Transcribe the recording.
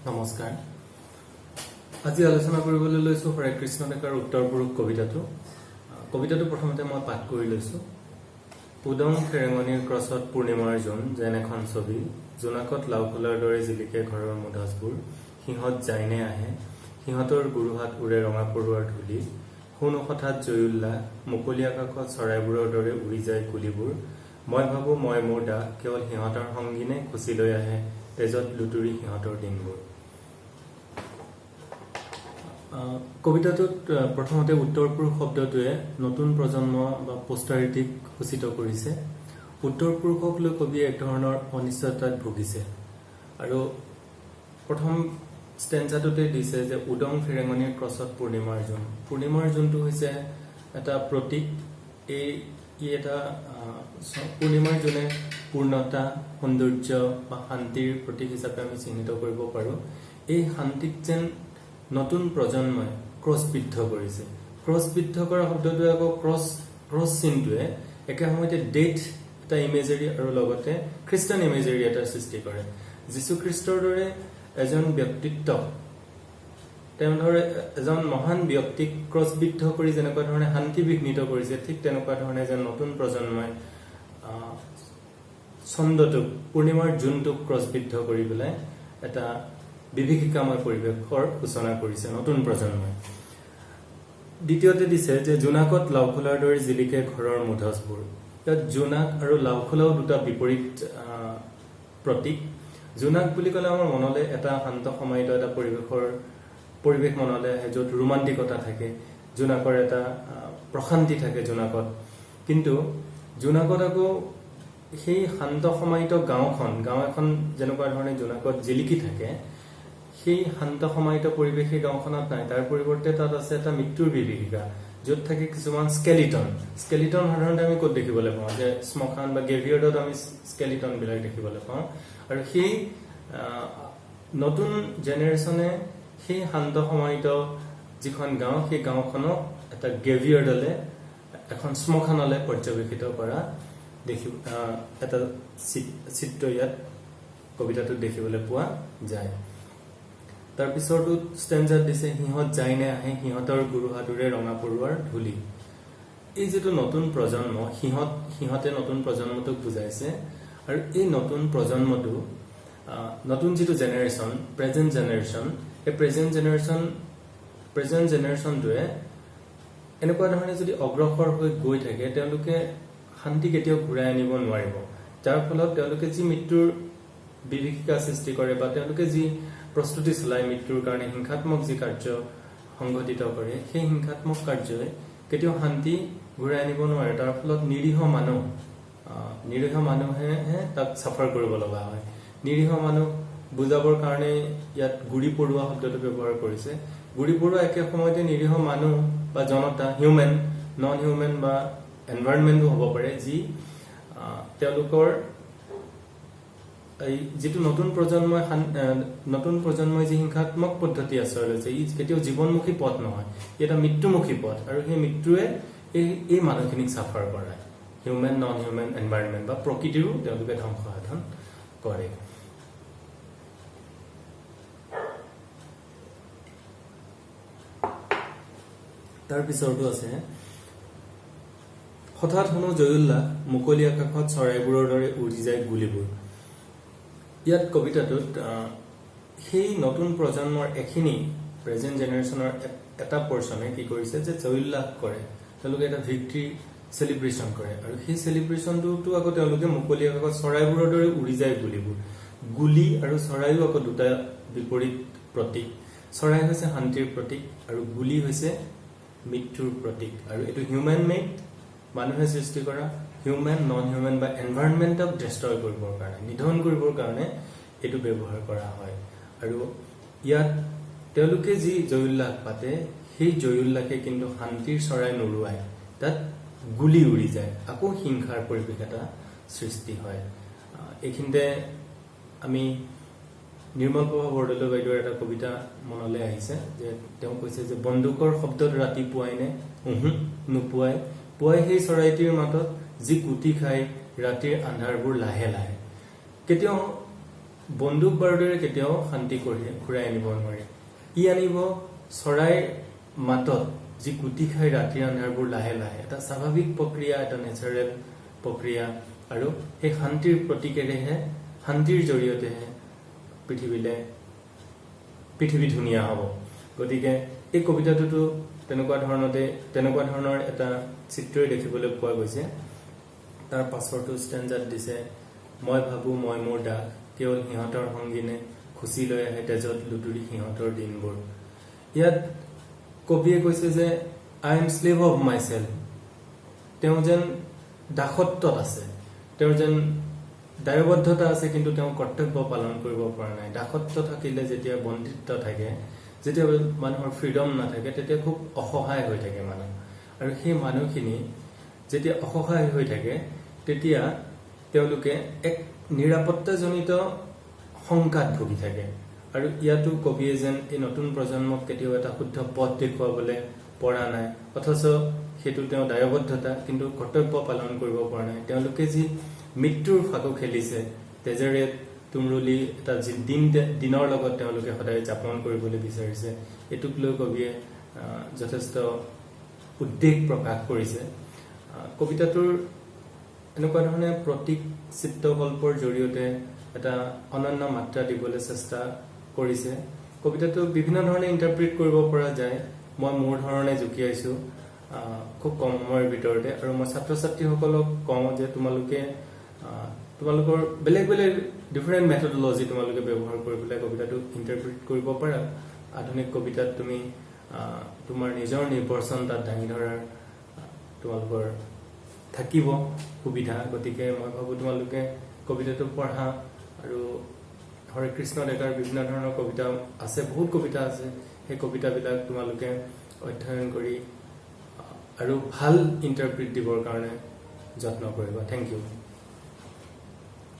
নমস্কাৰ। আজি আলোচনা কৰিবলৈ লৈছো হৰে কৃষ্ণ ডেকাৰ উত্তৰ পুৰুষ কবিতাটো। কবিতাটো প্ৰথমতে মই পাঠ কৰি লৈছো। উদং ফেৰেঙনিৰ ক্ৰছত পূৰ্ণিমাৰ জোন যেন এখন ছবি, জোনাকত লাও ফুলৰ দৰে জিলিকে ঘৰৰ মুধচবোৰ, সিহঁত যায়নে আহে, সিহঁতৰ গুৰুহাত উৰে ৰঙা পৰুৱাৰ ধূলি, সোণ হঠাৎ জয়ুল্লাহ, মুকলি আকাশত চৰাইবোৰৰ দৰে উৰি যায় কুলিবোৰ, মই ভাবো মই মোৰ দাহ, কেৱল সিহঁতৰ সংগীনে খুচি লৈ আহে তেজত লুতুৰি সিহঁতৰ দিনবোৰ। কবিতাটোত প্ৰথমতে উত্তৰ পুৰুষ শব্দটোৱে নতুন প্ৰজন্ম বা পোষ্টাৰিটিক সূচিত কৰিছে। উত্তৰ পুৰুষক লৈ কবিয়ে এক ধৰণৰ অনিশ্চয়তাত ভুগিছে আৰু প্ৰথম ষ্টেঞ্জাটোতে দিছে যে উদং ফেৰেঙনিৰ ক্ৰছত পূৰ্ণিমাৰ জোন। পূৰ্ণিমাৰ জোনটো হৈছে এটা প্ৰতীক। ই এটা পূৰ্ণিমাৰ জোনে পূৰ্ণতা, সৌন্দৰ্য বা শান্তিৰ প্ৰতীক হিচাপে আমি চিহ্নিত কৰিব পাৰোঁ। এই শান্তিক যেন নতুন প্ৰজন্মই ক্ৰছবিদ্ধ কৰিছে। ক্ৰছবিদ্ধ কৰা শব্দটোৱে আকৌ ক্ৰছ চিনটোৱে একে সময়তে ডেথ এটা ইমেজেৰী আৰু লগতে খ্ৰীষ্টান ইমেজেৰী এটা সৃষ্টি কৰে। যীশুখ্ৰীষ্টৰ দৰে এজন ব্যক্তিত্ব, তেনেদৰে এজন মহান ব্যক্তিক ক্ৰছবিদ্ধ কৰি যেনেকুৱা ধৰণে শান্তি বিঘ্নিত কৰিছে, ঠিক তেনেকুৱা ধৰণে যেন নতুন প্ৰজন্মই ছন্দটোক, পূৰ্ণিমাৰ জোনটোক ক্ৰছবিদ্ধ কৰি পেলাই এটা বিভীষিকাময় পৰিৱেশৰ সূচনা কৰিছে নতুন প্ৰজন্মই। দ্বিতীয়তে দিছে যে জোনাকত লাও ফুলৰ দৰে জিলিকে ঘৰৰ মুধচবোৰ। ইয়াত জোনাক আৰু লাও ফুলাও দুটা বিপৰীত প্ৰতীক। জোনাক বুলি ক'লে আমাৰ মনলৈ এটা শান্ত সমাহিত এটা পৰিৱেশ মনলৈ আহে, য'ত ৰোমান্টিকতা থাকে, জোনাকৰ এটা প্ৰশান্তি থাকে জোনাকত। কিন্তু জোনাকত আকৌ সেই শান্ত সমাহিত গাঁও এখন যেনেকুৱা ধৰণে জোনাকত জিলিকি থাকে, সেই শান্ত সমাহিত পৰিৱেশ সেই গাঁওখনত নাই। তাৰ পৰিৱৰ্তে তাত আছে এটা মৃত্যুৰ বিভীষিকা, য'ত থাকে কিছুমান স্কেলিটন সাধাৰণতে আমি ক'ত দেখিবলৈ পাওঁ, যে শ্মশান বা গ্ৰেভিয়াৰ্ডত আমি স্কেলিটন বিলাক দেখিবলৈ পাওঁ। আৰু সেই নতুন জেনেৰেশ্যনে সেই শান্ত সমাহিত যিখন গাঁও, সেই গাঁওখনক এটা গ্ৰেভিয়াৰ্ডলে, এখন শ্মশানলে পৰ্যবেক্ষিত কৰা এটা চিত্ৰ ইয়াত কবিতাটোত দেখিবলৈ পোৱা যায়। তাৰ পিছৰটো ষ্টেঞ্জাত দিছে সিহঁত যায়নে আহে, সিহঁতৰ গুৰুহাতুৰে ৰঙা পৰুৱাৰ ধূলি। এই যিটো নতুন প্ৰজন্ম, সিহঁতে নতুন প্ৰজন্মটোক বুজাইছে। আৰু এই নতুন প্ৰজন্মটো, নতুন যিটো জেনেৰেশ্যন, প্ৰেজেণ্ট জেনেৰেশ্যন, এই প্ৰেজেণ্ট জেনেৰেশ্যনটোৱে এনেকুৱা ধৰণে যদি অগ্ৰসৰ হৈ গৈ থাকে, তেওঁলোকে শান্তি কেতিয়াও ঘূৰাই আনিব নোৱাৰিব। যাৰ ফলত তেওঁলোকে যি মৃত্যুৰ বিভীষিকা সৃষ্টি কৰে বা তেওঁলোকে যি প্ৰস্তুতি চলায় মৃত্যুৰ কাৰণে, হিংসাত্মক যি কাৰ্য সংঘটিত কৰে, সেই হিংসাত্মক কাৰ্যই কেতিয়াও শান্তি ঘূৰাই আনিব নোৱাৰে। তাৰ ফলত নিৰীহ মানুহেহে তাক চাফাৰ কৰিব লগা হয়। নিৰীহ মানুহ বুজাবৰ কাৰণে ইয়াত গুৰি পৰুৱা শব্দটো ব্যৱহাৰ কৰিছে। গুৰি পৰুৱা একে সময়তে নিৰীহ মানুহ বা জনতা, হিউমেন, নন হিউমেন বা এনভাইৰনমেণ্টো হ'ব পাৰে, যি তেওঁলোকৰ এই যিটো নতুন প্ৰজন্মই যি হিংসাত্মক পদ্ধতি আশ্ৰয় লৈছে, ই কেতিয়াও জীৱনমুখী পথ নহয়, ই এটা মৃত্যুমুখী পথ। আৰু সেই মৃত্যুৱে এই মানুহখিনিক চাফাৰ কৰায়। হিউমেন, নন হিউমেন এনভাইৰনমেণ্ট বা প্ৰকৃতিৰো তেওঁলোকে ধ্বংস সাধন কৰে। তাৰ পিছৰটো আছে হঠাৎ শুনো জয়ুল্লাহ, মুকলি আকাশত চৰাইবোৰৰ দৰে উৰি যায় গুলিবোৰ। ইয়াত কবিতাটোত সেই নতুন প্ৰজন্মৰ এখিনি প্ৰেজেণ্ট জেনেৰেশ্যনৰ এটা পৰ্চনে কি কৰিছে, যে জয়ুল্লাহ কৰে, তেওঁলোকে এটা ভিক্ট্ৰি চেলিব্ৰেশ্যন কৰে। আৰু সেই চেলিব্ৰেশ্যনটোতো আকৌ তেওঁলোকে মুকলি আকাশত চৰাইবোৰৰ দৰে উৰি যায় গুলিবোৰ। গুলি আৰু চৰাইও আকৌ দুটা বিপৰীত প্ৰতীক। চৰাই হৈছে শান্তিৰ প্ৰতীক আৰু গুলি হৈছে মৃত্যুৰ প্ৰতীক। আৰু এইটো হিউমেন মেড, মানুহে সৃষ্টি কৰা, হিউমেন, নন হিউমেন বা এনভাইৰনমেণ্টক ডেষ্ট্ৰয় কৰিবৰ কাৰণে, নিধন কৰিবৰ কাৰণে এইটো ব্যৱহাৰ কৰা হয়। আৰু ইয়াত তেওঁলোকে যি জয়ুল্লাহ পাতে, সেই জয়ুল্লাহে কিন্তু শান্তিৰ চৰাই নুৰুৱায়, তাত গুলি উৰি যায়, আকৌ হিংসাৰ পৰিৱেশ এটা সৃষ্টি হয়। এইখিনিতে আমি নিৰ্মল প্ৰভা বৰদলৈ বাইদেউৰ এটা কবিতা মনলৈ আহিছে, যে তেওঁ কৈছে যে বন্দুকৰ শব্দত ৰাতি পুৱাই নে, নোপোৱাই, পুৱাই সেই চৰাইটিৰ মাতত যি কুটি খাই ৰাতিৰ আন্ধাৰবোৰ লাহে লাহে। কেতিয়াও বন্দুক বাৰুদেৰে কেতিয়াও শান্তি ঘূৰাই আনিব নোৱাৰে। ই আনিব চৰাইৰ মাতত যি গুটি খাই ৰাতিৰ আন্ধাৰবোৰ লাহে লাহে, এটা স্বাভাৱিক প্ৰক্ৰিয়া, এটা নেচাৰেল প্ৰক্ৰিয়া, আৰু সেই শান্তিৰ প্ৰতীকেৰেহে, শান্তিৰ জৰিয়তেহে পৃথিৱী ধুনীয়া হ'ব। গতিকে এই কবিতাটোতো তেনেকুৱা ধৰণৰ এটা চিত্ৰই দেখিবলৈ পোৱা গৈছে। তাৰ পাছৰটো ষ্টেঞ্জাত দিছে, মই ভাবো মই মোৰ দাস, কেৱল সিহঁতৰ সংগীনে খুচি লৈ আহে তেজত লুতুৰি সিহঁতৰ দিনবোৰ। ইয়াত কবিয়ে কৈছে যে I am slave of my self. তেওঁ যেন দাসত্বত আছে, তেওঁৰ যেন দায়বদ্ধতা আছে, কিন্তু তেওঁ কৰ্তব্য পালন কৰিব পৰা নাই। দাসত্ব থাকিলে, যেতিয়া বন্দিত্ব থাকে, যেতিয়া মানুহৰ ফ্ৰীডম নাথাকে, তেতিয়া খুব অসহায় হৈ থাকে মানুহ। আৰু সেই মানুহখিনি যেতিয়া অসহায় হৈ থাকে, তেতিয়া তেওঁলোকে এক নিৰাপত্তাজনিত শংকাত ভুগি থাকে। আৰু ইয়াতো কবিয়ে যেন এই নতুন প্ৰজন্মক কেতিয়াও এটা শুদ্ধ পথ দেখুৱাবলৈ পৰা নাই, অথচ সেইটো তেওঁ দায়বদ্ধতা, কিন্তু কৰ্তব্য পালন কৰিব পৰা নাই। তেওঁলোকে যি মৃত্যুৰ ফাকু খেলিছে, তেজেৰে তুমৰুলি এটা যি দিনৰ লগত তেওঁলোকে সদায় যাপন কৰিবলৈ বিচাৰিছে, এইটোক লৈ কবিয়ে যথেষ্ট উদ্বেগ প্ৰকাশ কৰিছে। কবিতাটোৰ এনেকুৱা ধৰণে প্ৰতীক চিত্ৰকল্পৰ জৰিয়তে এটা অনন্য মাত্ৰা দিবলৈ চেষ্টা কৰিছে। কবিতাটো বিভিন্ন ধৰণে ইণ্টাৰপ্ৰিট কৰিব পৰা যায়। মই মোৰ ধৰণে জুকিয়াইছো খুব কম সময়ৰ ভিতৰতে, আৰু মই ছাত্ৰ ছাত্ৰীসকলক কওঁ যে তোমালোকৰ বেলেগ বেলেগ ডিফাৰেণ্ট মেথডলজি তোমালোকে ব্যৱহাৰ কৰি পেলাই কবিতাটো ইণ্টাৰপ্ৰিট কৰিব পাৰা। আধুনিক কবিতাত তুমি তোমাৰ নিজৰ নিৰ্বচন তাত দাঙি ধৰাৰ তোমালোকৰ থাকিব সুবিধা। গতিকে মই ভাবোঁ তোমালোকে কবিতাটো পঢ়া, আৰু হৰে কৃষ্ণ ডেকাৰ বিভিন্ন ধৰণৰ কবিতা আছে, বহুত কবিতা আছে, সেই কবিতাবিলাক তোমালোকে অধ্যয়ন কৰি আৰু ভাল ইণ্টাৰপ্ৰিট দিবৰ কাৰণে যত্ন কৰিবা। Thank U.